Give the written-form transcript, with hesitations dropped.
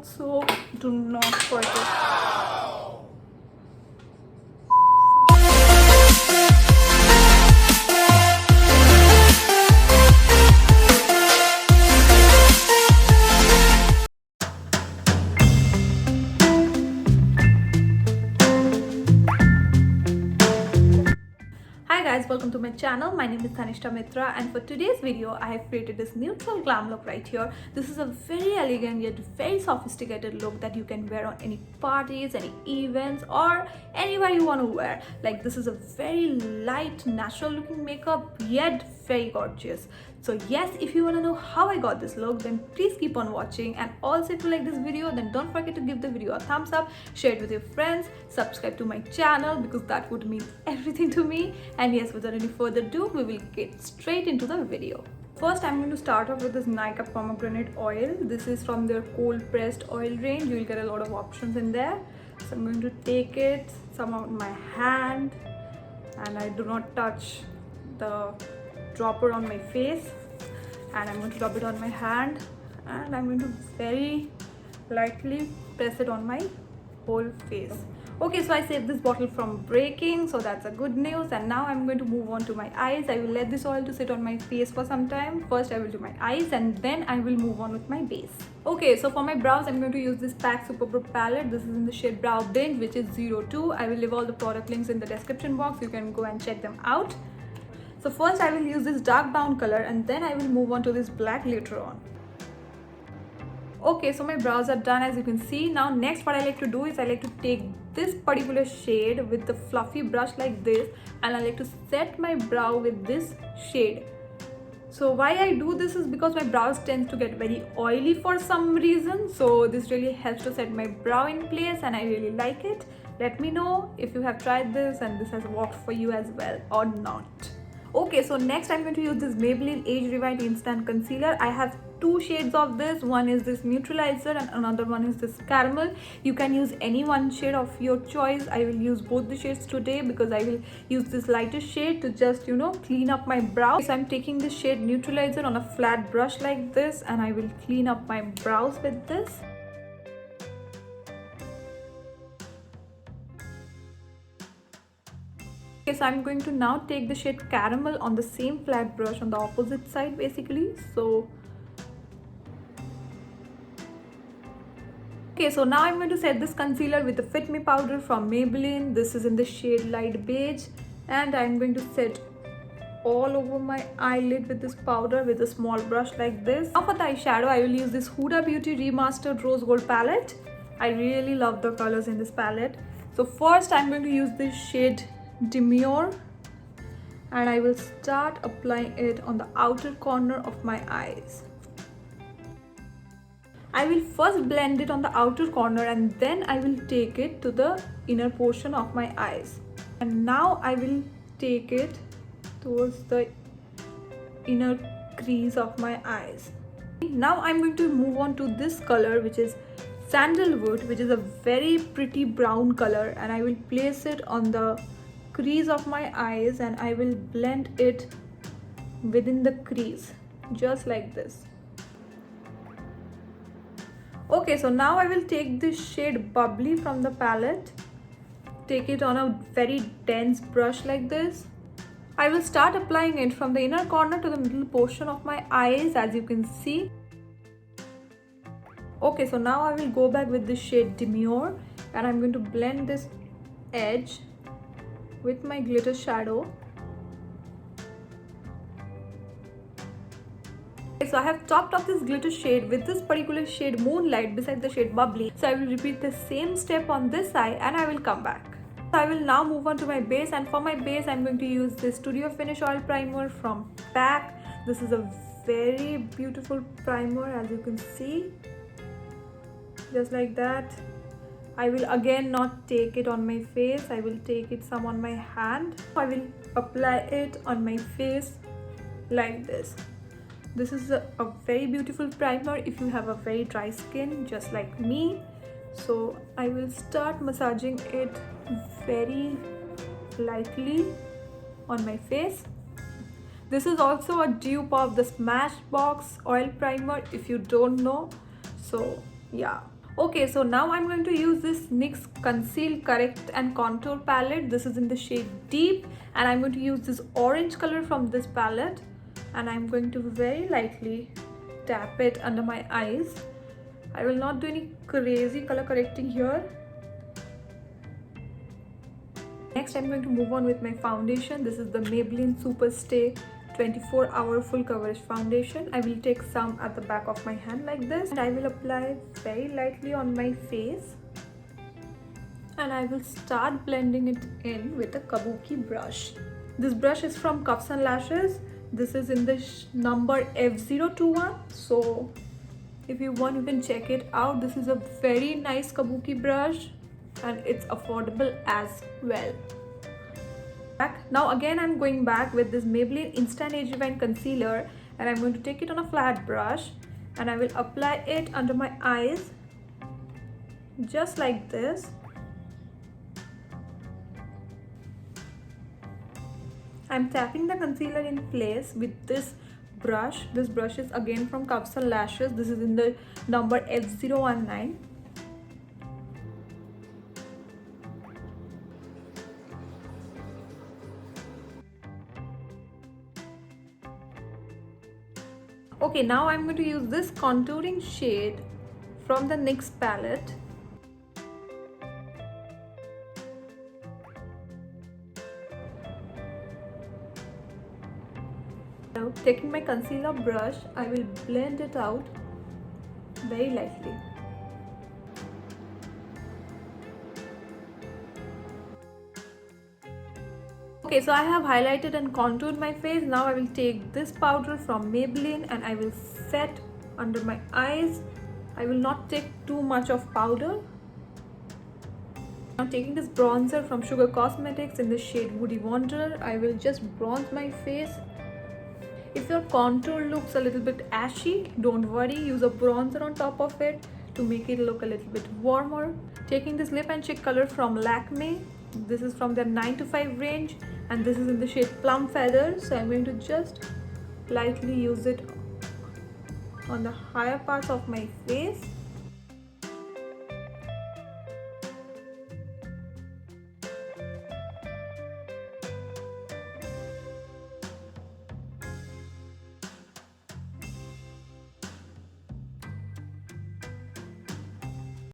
so do not forget. Hi guys, welcome to my channel. My name is Dhanisthamitra, and for today's video I have created this neutral glam look right here. This is a very elegant yet very sophisticated look that you can wear on any parties, any events, or anywhere you want to wear. Like, this is a very light, natural looking makeup yet very gorgeous. So yes, if you want to know how I got this look, then please keep on watching. And also, if you like this video, then don't forget to give the video a thumbs up, share it with your friends, subscribe to my channel because that would mean everything to me. And yes, without any further ado, we will get straight into the video. First, I'm going to start off with this Nykaa pomegranate oil. This is from their cold pressed oil range. You will get a lot of options in there. So I'm going to take it some on my hand, and I do not touch the dropper on my face, and I'm going to rub it on my hand, and I'm going to very lightly press it on my whole face. Okay, so I saved this bottle from breaking, so that's a good news. And now I'm going to move on to my eyes. I will let this oil to sit on my face for some time. First I will do my eyes, and then I will move on with my base. Okay, so for my brows, I'm going to use this PAC Super Pro palette. This is in the shade Brow Binge, which is 02. I will leave all the product links in the description box. You can go and check them out. So first I will use this dark brown color, and then I will move on to this black later on. Okay, so my brows are done, as you can see. Now next, what I like to do is I like to take this particular shade with the fluffy brush like this, and I like to set my brow with this shade. So why I do this is because my brows tend to get very oily for some reason. So this really helps to set my brow in place, and I really like it. Let me know if you have tried this and this has worked for you as well or not. Okay, so next I'm going to use this Maybelline Age Rewind Instant Concealer. I have two shades of this. One is this neutralizer and another one is this caramel. You can use any one shade of your choice. I will use both the shades today because I will use this lighter shade to just, clean up my brow. So I'm taking this shade neutralizer on a flat brush like this, and I will clean up my brows with this. So I'm going to now take the shade caramel on the same flat brush on the opposite side basically. So okay, so now I'm going to set this concealer with the Fit Me powder from Maybelline. This is in the shade light beige, and I'm going to set all over my eyelid with this powder with a small brush like this. Now for the eyeshadow, I will use this Huda Beauty Remastered Rose Gold palette. I really love the colors in this palette. So first I'm going to use this shade Demure, and I will start applying it on the outer corner of my eyes. I will first blend it on the outer corner, and then I will take it to the inner portion of my eyes. And now I will take it towards the inner crease of my eyes. Now I'm going to move on to this color, which is Sandalwood, which is a very pretty brown color, and I will place it on the crease of my eyes, and I will blend it within the crease just like this. Okay, so now I will take this shade Bubbly from the palette, take it on a very dense brush like this. I will start applying it from the inner corner to the middle portion of my eyes, as you can see. Okay, so now I will go back with this shade Demure, and I'm going to blend this edge with my glitter shadow. So I have topped off this glitter shade with this particular shade Moonlight beside the shade Bubbly. So I will repeat the same step on this side, and I will come back. So I will now move on to my base, and for my base I'm going to use this Studio Finish Oil Primer from PAC. This is a very beautiful primer, as you can see, just like that. I will again not take it on my face. I will take it some on my hand. I will apply it on my face like this. This is a very beautiful primer if you have a very dry skin just like me. So I will start massaging it very lightly on my face. This is also a dupe of the Smashbox oil primer if you don't know. So yeah. Okay, so now I'm going to use this NYX Conceal, Correct and Contour palette. This is in the shade Deep, and I'm going to use this orange color from this palette, and I'm going to very lightly tap it under my eyes. I will not do any crazy color correcting here. Next, I'm going to move on with my foundation. This is the Maybelline Superstay 24-hour full coverage foundation. I will take some at the back of my hand like this, and I will apply very lightly on my face, and I will start blending it in with a kabuki brush. This brush is from Cuffs and Lashes. This is in the number F021, so if you want, you can check it out. This is a very nice kabuki brush, and it's affordable as well. Now again, I'm going back with this Maybelline Instant Age Define Concealer, and I'm going to take it on a flat brush, and I will apply it under my eyes just like this. I'm tapping the concealer in place with this brush. This brush is again from Cuffs and Lashes. This is in the number F019. Okay, now I'm going to use this contouring shade from the NYX palette. Now, taking my concealer brush, I will blend it out very lightly. Okay, so I have highlighted and contoured my face. Now I will take this powder from Maybelline and I will set under my eyes. I will not take too much of powder. Now taking this bronzer from Sugar Cosmetics in the shade Woody Wanderer, I will just bronze my face. If your contour looks a little bit ashy, don't worry, use a bronzer on top of it to make it look a little bit warmer. Taking this lip and cheek color from Lakme. This is from their 9 to 5 range, and this is in the shade Plum Feather. So I'm going to just lightly use it on the higher parts of my face.